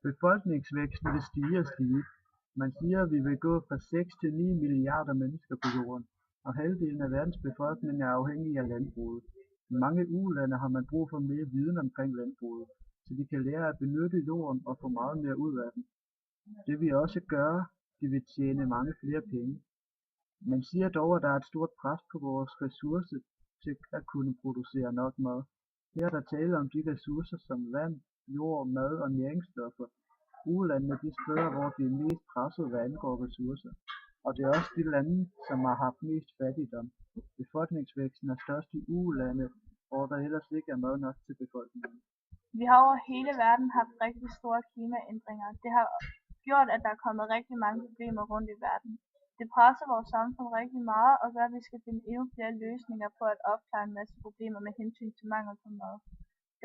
Befolkningsvæksten vil stige og stige. Man siger, at vi vil gå fra 6 til 9 milliarder mennesker på jorden, og halvdelen af verdens befolkning er afhængig af landbruget. I mange ulande har man brug for mere viden omkring landbruget, så de kan lære at benytte jorden og få meget mere ud af den. Det vil også gøre, de vil tjene mange flere penge. Man siger dog, at der er et stort pres på vores ressourcer til at kunne producere nok mad. Her er der tale om de ressourcer som vand, jord, mad og næringsstoffer. Ulandene er de steder, hvor de er mest presset, hvad angår ressourcer. Og det er også de lande, som har haft mest fattigdom. Befolkningsvæksten er størst i ulande, hvor der ellers ikke er mad nok til befolkningen. Vi har over hele verden haft rigtig store klimaændringer. Det har gjort, at der er kommet rigtig mange problemer rundt i verden. Det presser vores samfund rigtig meget og gør, at vi skal finde endnu flere løsninger på at opklare en masse problemer med hensyn til mangel på mad.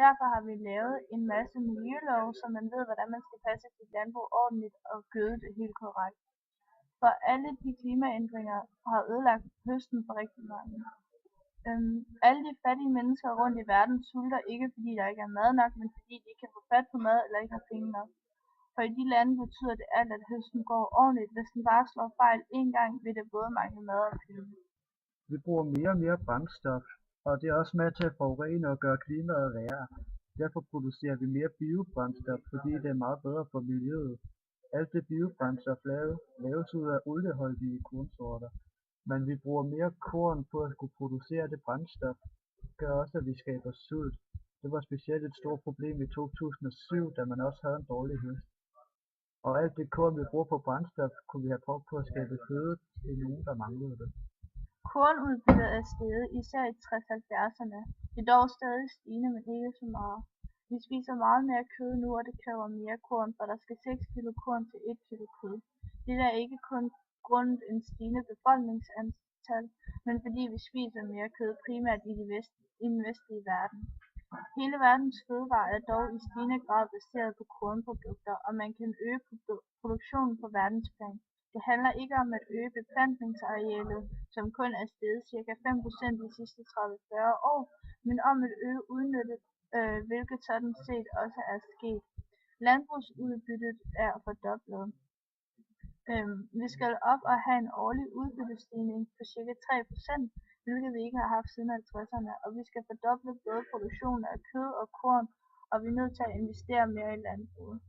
Derfor har vi lavet en masse miljølove, så man ved, hvordan man skal passe sit landbrug ordentligt og gøde det helt korrekt. For alle de klimaændringer har ødelagt høsten for rigtig mange. Alle de fattige mennesker rundt i verden sulter ikke, fordi der ikke er mad nok, men fordi de ikke kan få fat på mad eller ikke har penge nok. For i de lande betyder det alt, at høsten går ordentligt. Hvis den bare slår fejl én gang, vil det både mangle mad og penge. Vi bruger mere og mere brændstof, og det er også med til at forurene og gøre klimaet værre. Derfor producerer vi mere biobrændstof, fordi det er meget bedre for miljøet. Alt det biobrændstof laves ud af olieholdige kornsorter, men vi bruger mere korn på at skulle producere det brændstof. Det gør også, at vi skaber sult. Det var specielt et stort problem i 2007, da man også havde en dårlig høst. Og alt det korn, vi bruger på brændstof, kunne vi have brugt på at skabe føde til nogen, der manglede det. Kornudbyttet er steget, især i 60-70'erne. Det er dog stadig stigende, men ikke så meget. Vi spiser meget mere kød nu, og det kræver mere korn, for der skal 6 kilo korn til 1 kilo kød. Det er ikke kun grundet en stigende befolkningsantal, men fordi vi spiser mere kød, primært i den vestlige verden. Hele verdens fødevarer er dog i stigende grad baseret på kornprodukter, og man kan øge produktionen på verdensplan. Det handler ikke om at øge beplantningsarealet, som kun er steget ca. 5% de sidste 30-40 år, men om at øge udnyttet, hvilket sådan set også er sket. Landbrugsudbyttet er fordoblet. Vi skal op og have en årlig udbyttestigning på ca. 3%, hvilket vi ikke har haft siden 50'erne, og vi skal fordoble både produktionen af kød og korn, og vi er nødt til at investere mere i landbruget.